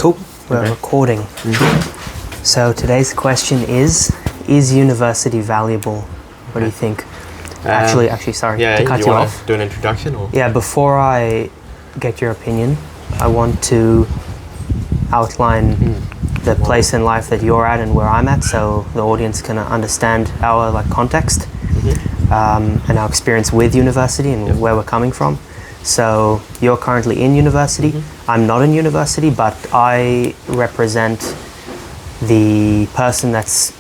Cool. We're recording. So today's question is university valuable? What do you think? Actually, sorry to cut you off. Do an introduction? Or? Yeah, before I get your opinion, I want to outline the place in life that you're at and where I'm at, so the audience can understand our context and our experience with university and where we're coming from. So you're currently in university. I'm not in university, but I represent the person that's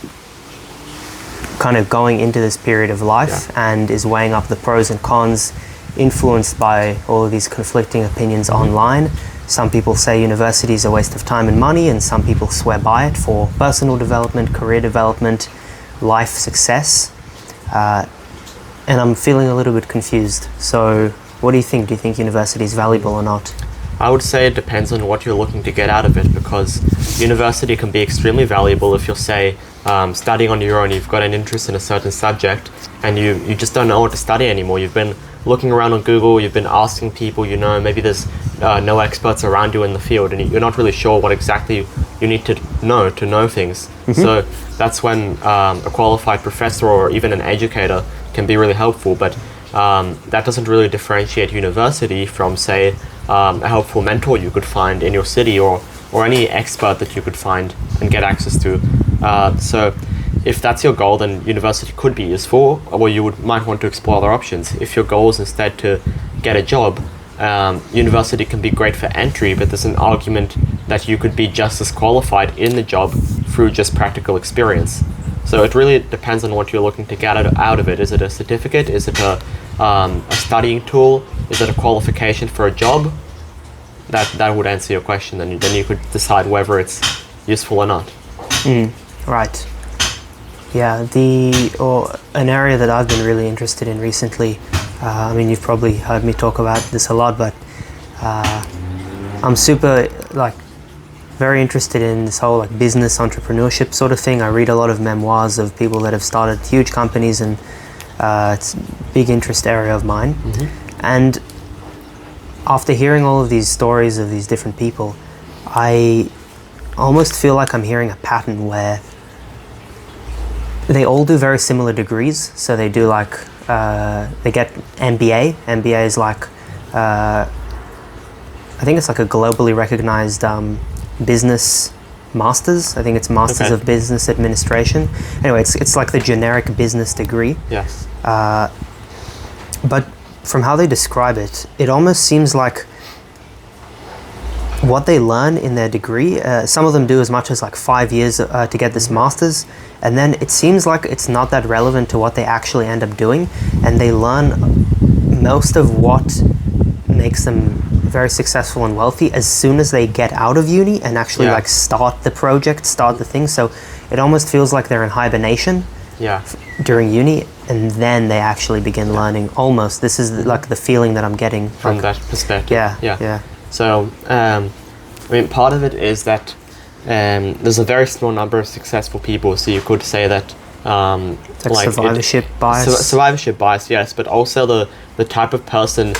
kind of going into this period of life and is weighing up the pros and cons, influenced by all of these conflicting opinions online. Some people say university is a waste of time and money, and some people swear by it for personal development, career development, life success. And I'm feeling a little bit confused. So what do you think? Do you think university is valuable or not? I would say it depends on what you're looking to get out of it, because university can be extremely valuable if you're, say, studying on your own, you've got an interest in a certain subject, and you just don't know what to study anymore. You've been looking around on Google, you've been asking people, maybe there's no experts around you in the field, and you're not really sure what exactly you need to know things. So that's when a qualified professor or even an educator can be really helpful, but that doesn't really differentiate university from, say, a helpful mentor you could find in your city or any expert that you could find and get access to. So if that's your goal, then university could be useful, or you might want to explore other options. If your goal is instead to get a job, university can be great for entry, but there's an argument that you could be just as qualified in the job through just practical experience. So it really depends on what you're looking to get out of it. Is it a certificate? Is it a studying tool? Is it a qualification for a job? That would answer your question, and then you could decide whether it's useful or not. Right. Yeah, an area that I've been really interested in recently, you've probably heard me talk about this a lot, but I'm super very interested in this whole business entrepreneurship sort of thing. I read a lot of memoirs of people that have started huge companies, and it's a big interest area of mine. And after hearing all of these stories of these different people, I almost feel like I'm hearing a pattern where they all do very similar degrees. So they do they get MBA. MBA is I think it's a globally recognized business masters. I think it's Masters of Business Administration. Anyway, it's like the generic business degree. Yes. But from how they describe it, it almost seems like what they learn in their degree, some of them do as much as 5 years to get this master's, and then it seems like it's not that relevant to what they actually end up doing, and they learn most of what makes them very successful and wealthy as soon as they get out of uni and actually start the project, start the thing. So it almost feels like they're in hibernation during uni, and then they actually begin learning. Almost, this is the feeling that I'm getting from that perspective. Yeah. So, part of it is that there's a very small number of successful people. So you could say that survivorship bias. Survivorship bias, yes, but also the type of person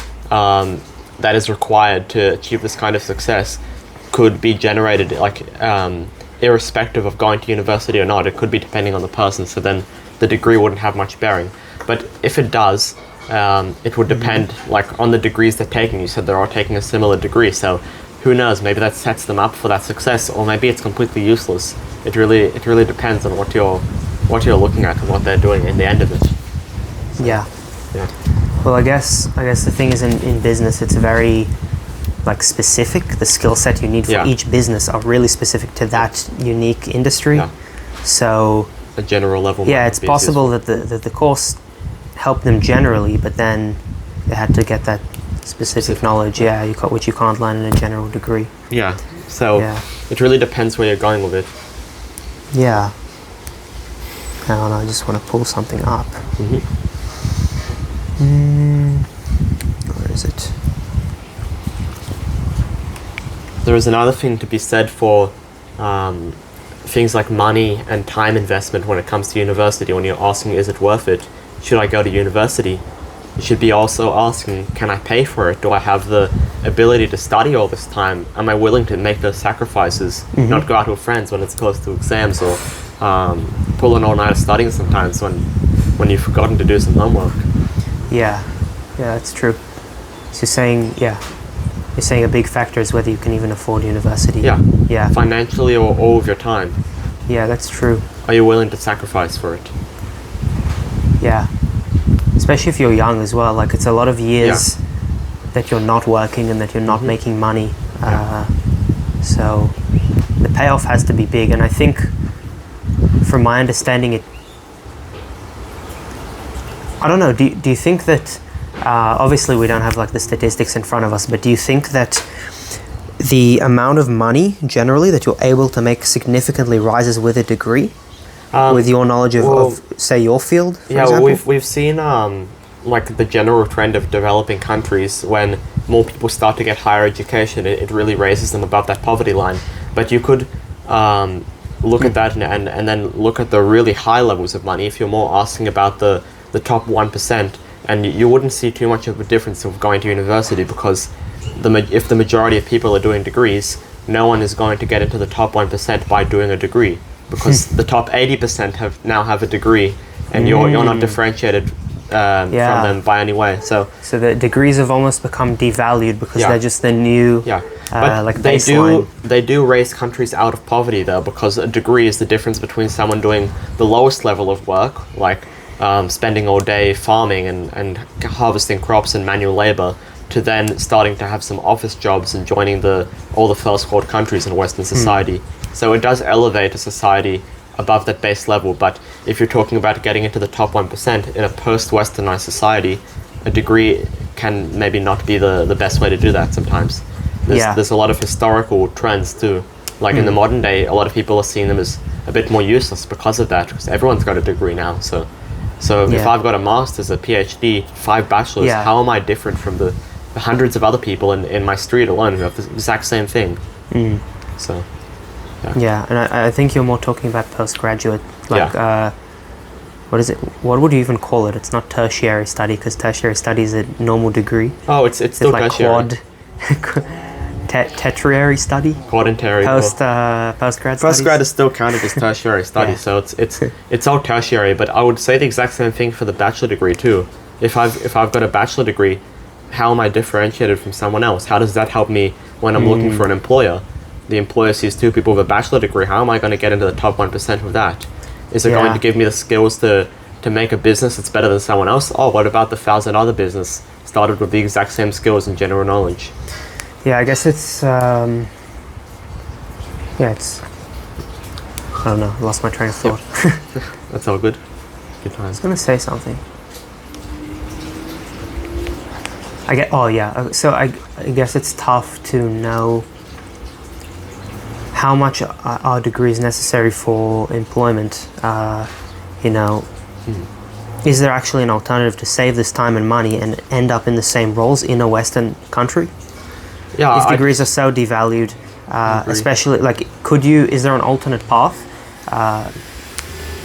that is required to achieve this kind of success could be generated irrespective of going to university or not. It could be depending on the person. So then the degree wouldn't have much bearing. But if it does, it would depend on the degrees they're taking. You said they're all taking a similar degree, so who knows, maybe that sets them up for that success, or maybe it's completely useless. It really depends on what you're looking at and what they're doing in the end of it. Yeah. Well, I guess the thing is in business, it's very specific. The skill set you need for each business are really specific to that unique industry. So a general level. Yeah, it's possible that the course helped them generally, but then they had to get that specific knowledge, which you can't learn in a general degree. Yeah, so it really depends where you're going with it. Yeah. Hang on, I just want to pull something up. Where is it? There is another thing to be said for things like money and time investment when it comes to university. When you're asking, is it worth it? Should I go to university? you should be also asking, can I pay for it? Do I have the ability to study all this time? Am I willing to make those sacrifices, not go out with friends when it's close to exams, or pull an all-nighter studying sometimes when you've forgotten to do some homework? Yeah, that's true. So you're saying a big factor is whether you can even afford university. Yeah. Financially or all of your time. Yeah, that's true. Are you willing to sacrifice for it? Yeah. Especially if you're young as well. Like, it's a lot of years that you're not working and that you're not making money. So the payoff has to be big. And I think, from my understanding, I don't know, do you think that, obviously we don't have like the statistics in front of us, but do you think that the amount of money generally that you're able to make significantly rises with a degree? With your knowledge of say, your field, for example? We've seen like the general trend of developing countries. When more people start to get higher education, it really raises them above that poverty line. But you could look at that and then look at the really high levels of money if you're more asking about the top 1%, and you wouldn't see too much of a difference of going to university, because if the majority of people are doing degrees, no one is going to get into the top 1% by doing a degree, because the top 80% have a degree, and you're not differentiated from them by any way. So the degrees have almost become devalued because they're just the new but like baseline. They do raise countries out of poverty though, because a degree is the difference between someone doing the lowest level of work, like spending all day farming and harvesting crops and manual labor, to then starting to have some office jobs and joining all the first world countries in Western society. So it does elevate a society above that base level. But if you're talking about getting into the top 1% in a post-Westernized society, a degree can maybe not be the best way to do that sometimes. There's a lot of historical trends too. Like in the modern day, a lot of people are seeing them as a bit more useless because of that, because everyone's got a degree now. So if I've got a master's, a PhD, 5 bachelors, how am I different from the hundreds of other people in my street alone who have the exact same thing? So and I think you're more talking about postgraduate, like what is it? What would you even call it? It's not tertiary study, because tertiary study is a normal degree. Oh, it's still like tertiary. Tertiary study. Quadentary. Postgrad. Postgrad is still counted as tertiary study, so it's all tertiary. But I would say the exact same thing for the bachelor degree too. If I've got a bachelor degree, how am I differentiated from someone else? How does that help me when I'm looking for an employer? The employer sees 2 people with a bachelor degree. How am I going to get into the top 1% with that? Is it going to give me the skills to make a business that's better than someone else? Oh, what about the 1,000 other business started with the exact same skills and general knowledge? Yeah, I guess it's I don't know, I lost my train of thought. That's all good. Good I times. was going to say something. So I guess it's tough to know how much our degree is necessary for employment. Is there actually an alternative to save this time and money and end up in the same roles in a Western country? Yeah, if degrees are so devalued, especially, like, is there an alternate path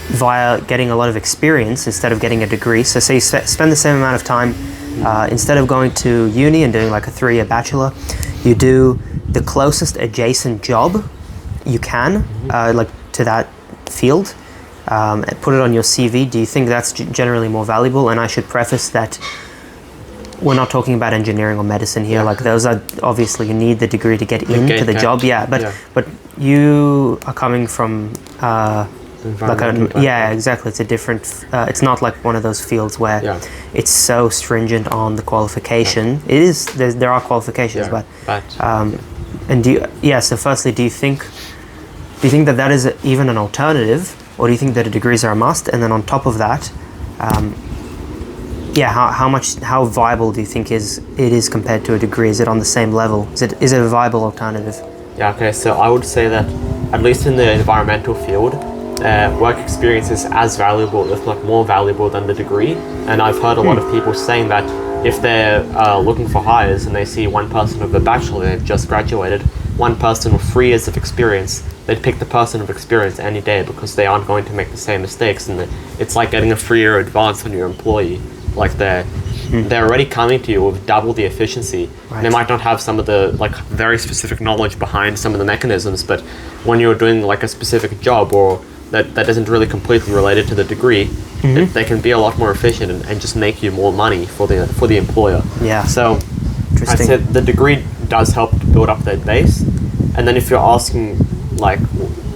via getting a lot of experience instead of getting a degree? So say you spend the same amount of time, instead of going to uni and doing like a 3-year bachelor, you do the closest adjacent job you can, like to that field, and put it on your CV. Do you think that's generally more valuable? And I should preface that we're not talking about engineering or medicine here. Like, those are obviously, you need the degree to get into the job. But you are coming from exactly. It's a different. It's not like one of those fields where it's so stringent on the qualification. It is. There are qualifications, but and so firstly, do you think that is even an alternative, or do you think that degrees are a must? And then on top of that, how viable do you think it is compared to a degree? Is it on the same level? Is it a viable alternative? Yeah, okay, so I would say that, at least in the environmental field, work experience is as valuable, if not more valuable, than the degree. And I've heard a lot of people saying that if they're looking for hires and they see one person with a bachelor, they've just graduated, one person with 3 years of experience, they'd pick the person with experience any day, because they aren't going to make the same mistakes. And it's like getting a 3-year advance on your employee. Like, they're already coming to you with double the efficiency. Right. They might not have some of the like very specific knowledge behind some of the mechanisms, but when you're doing like a specific job or that isn't really completely related to the degree, they can be a lot more efficient and just make you more money for the employer. Yeah. So I'd Interesting. say the degree does help to build up that base, and then if you're asking like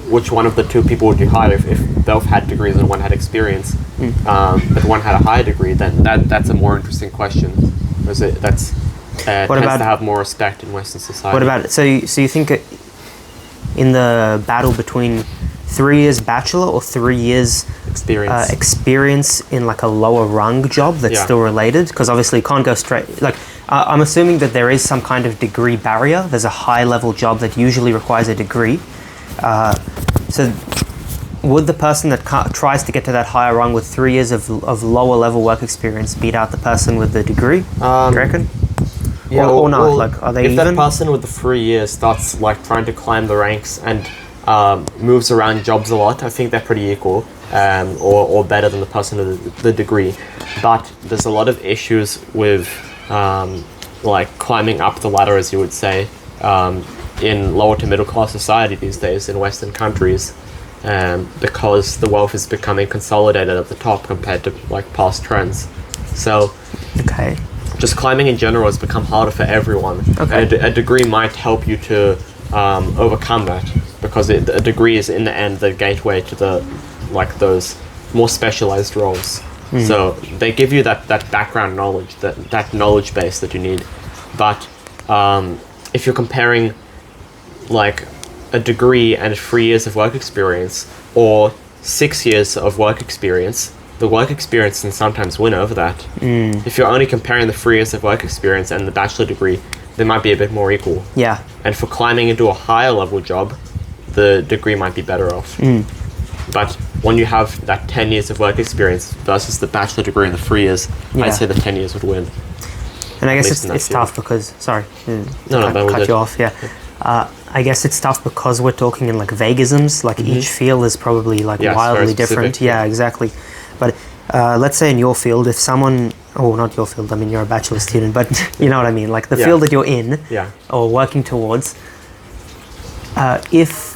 which one of the two people would you hire if both had degrees and one had experience, but one had a higher degree, then that's a more interesting question. Because that's tends about- to have more respect in Western society. What about so you think in the battle between 3 years bachelor or 3 years experience? experience in like a lower rung job that's Yeah. still related? Because obviously you can't go straight. Like I'm assuming that there is some kind of degree barrier. There's a high level job that usually requires a degree. So would the person that tries to get to that higher rung with 3 years of lower level work experience beat out the person with the degree? Do you reckon? Or not? Like, are they if even? that person with the 3 years starts like trying to climb the ranks and moves around jobs a lot, I think they're pretty equal, or better than the person with the degree. But there's a lot of issues with like climbing up the ladder, as you would say, in lower to middle class society these days in Western countries, because the wealth is becoming consolidated at the top compared to like past trends. So Okay. just climbing in general has become harder for everyone. Okay. And a degree might help you to overcome that, because a degree is in the end the gateway to those more specialized roles. So they give you that background knowledge, that knowledge base that you need. But if you're comparing like a degree and 3 years of work experience, or 6 years of work experience, the work experience can sometimes win over that. If you're only comparing the 3 years of work experience and the bachelor degree, they might be a bit more equal. Yeah. And for climbing into a higher level job, the degree might be better off. But when you have that 10 years of work experience versus the bachelor degree in the 3 years, Yeah. I'd say the 10 years would win. And I guess least in that it's field. tough because No, that cut was it. you off. Yeah. I guess it's tough because we're talking in like vagisms. Like each field is probably like Yeah, it's very wildly specific, different. Yeah, exactly. But let's say in your field, if someone, oh, not your field. I mean, you're a bachelor student, but you know what I mean. Like the Yeah. field that you're in Yeah. or working towards. If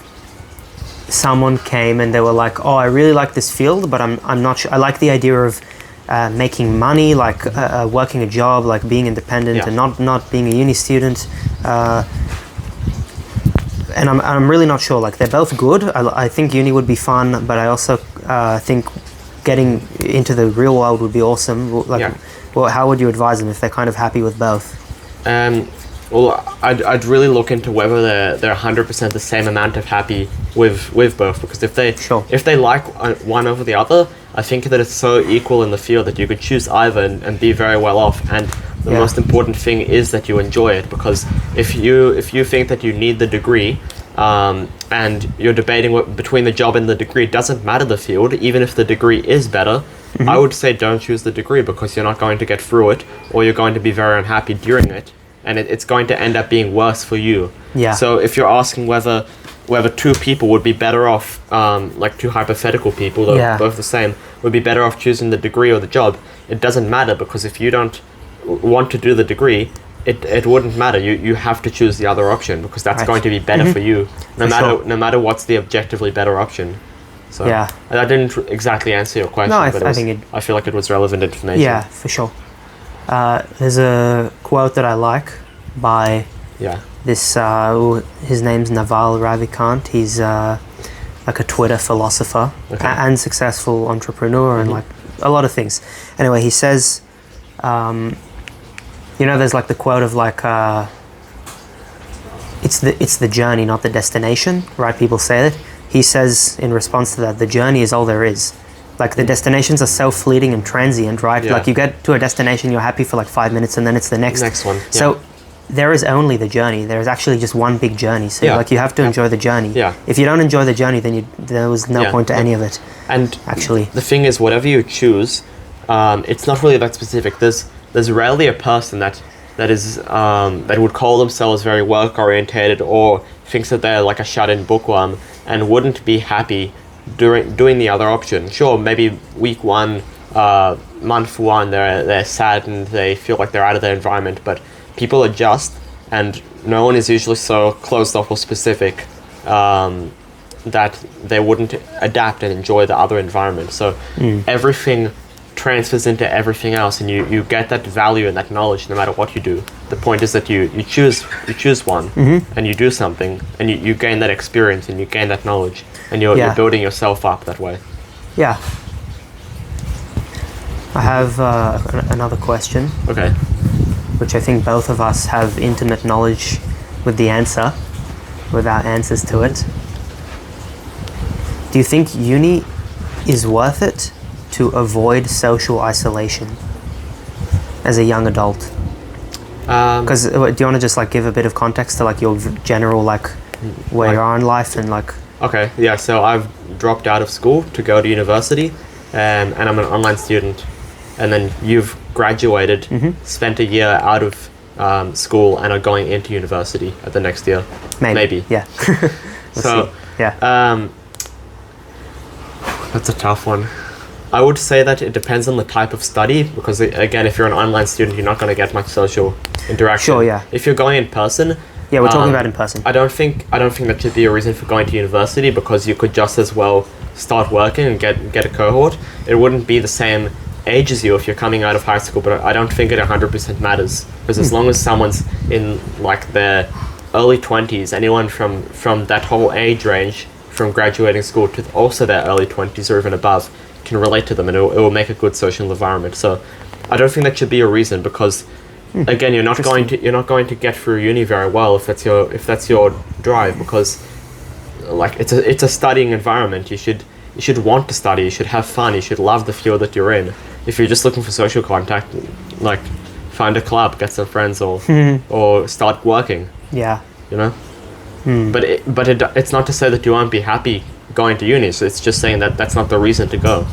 someone came and they were like, "Oh, I really like this field, but I'm not sure. I like the idea of making money, like working a job, like being independent, Yeah. and not being a uni student." And I'm really not sure. Like they're both good. I think uni would be fun, but I also think getting into the real world would be awesome. Like, Yeah. well, how would you advise them if they're kind of happy with both? Well, I'd really look into whether they're 100% the same amount of happy with both, because if they like one over the other, I think that it's so equal in the field that you could choose either and be very well off. And the Yeah. most important thing is that you enjoy it, because if you think that you need the degree, and you're debating between the job and the degree, it doesn't matter the field, even if the degree is better. I would say don't choose the degree, because you're not going to get through it, or you're going to be very unhappy during it, and it's going to end up being worse for you. Yeah. So if you're asking whether two people would be better off, like two hypothetical people, though Yeah. both the same, would be better off choosing the degree or the job, it doesn't matter, because if you don't want to do the degree, it wouldn't matter. You have to choose the other option, because that's Right. going to be better for you, For sure. no matter what's the objectively better option. So Yeah. I didn't exactly answer your question, No, but I think it- I feel like it was relevant information. Yeah, for sure. There's a quote that I like by Yeah. this. His name's Naval Ravikant. He's like a Twitter philosopher Okay. and successful entrepreneur and like a lot of things. Anyway, he says, there's like the quote of like, it's the journey, not the destination, right? People say that. He says in response to that, the journey is all there is. Like the destinations are self-fleeting and transient, right? Yeah. Like you get to a destination, you're happy for like 5 minutes, and then it's the next Next one, yeah. So there is only the journey. There is actually just one big journey. So Yeah. like you have to enjoy the journey. Yeah. If you don't enjoy the journey, then there was no Yeah. point to any of it. And Actually. the thing is, whatever you choose, it's not really that specific. There's rarely a person that would call themselves very work orientated, or thinks that they're like a shut-in bookworm and wouldn't be happy doing the other option. Sure, maybe week one month one they're sad and they feel like they're out of their environment, but people adjust, and no one is usually so closed off or specific that they wouldn't adapt and enjoy the other environment. So everything transfers into everything else, and you get that value and that knowledge no matter what you do. The point is that you choose one and you do something, and you gain that experience and you gain that knowledge, and you're building yourself up that way. Yeah. I have another question, Okay. which I think both of us have intimate knowledge with the answer, with our answers to it. Do you think uni is worth it to avoid social isolation as a young adult? Because do you want to just like give a bit of context to like your general like where you are in life and like? Okay, yeah, so I've dropped out of school to go to university, and I'm an online student. And then you've graduated, spent a year out of school, and are going into university at the next year. Maybe. Yeah. So, yeah. That's a tough one. I would say that it depends on the type of study, because again, if you're an online student, you're not going to get much social interaction. Sure, yeah. If you're going in person, yeah, we're talking about in person. I don't think that should be a reason for going to university, because you could just as well start working and get a cohort. It wouldn't be the same age as you if you're coming out of high school, but I don't think it 100% matters, because as long as someone's in like their early 20s, anyone from that whole age range, from graduating school to also their early 20s or even above, can relate to them, and it will make a good social environment. So I don't think that should be a reason, because again, you're not going to get through uni very well if that's your drive, because like it's a studying environment. You should want to study, you should have fun, you should love the field that you're in. If you're just looking for social contact, like find a club, get some friends, or start working. Yeah. You know? But it's not to say that you won't be happy going to uni, so it's just saying that that's not the reason to go.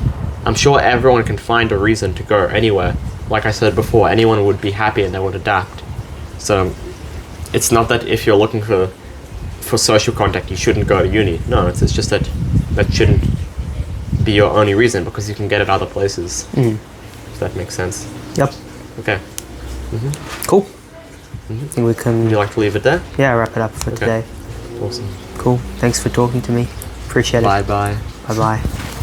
I'm sure everyone can find a reason to go anywhere. Like I said before, anyone would be happy and they would adapt. So it's not that if you're looking for social contact you shouldn't go to uni. No, it's just that shouldn't be your only reason, because you can get it other places. If that makes sense. Yep. Okay. Cool. I think we can. Would you like to leave it there? Yeah, wrap it up for today. Awesome. Cool. Thanks for talking to me. Appreciate it. Bye bye. Bye bye.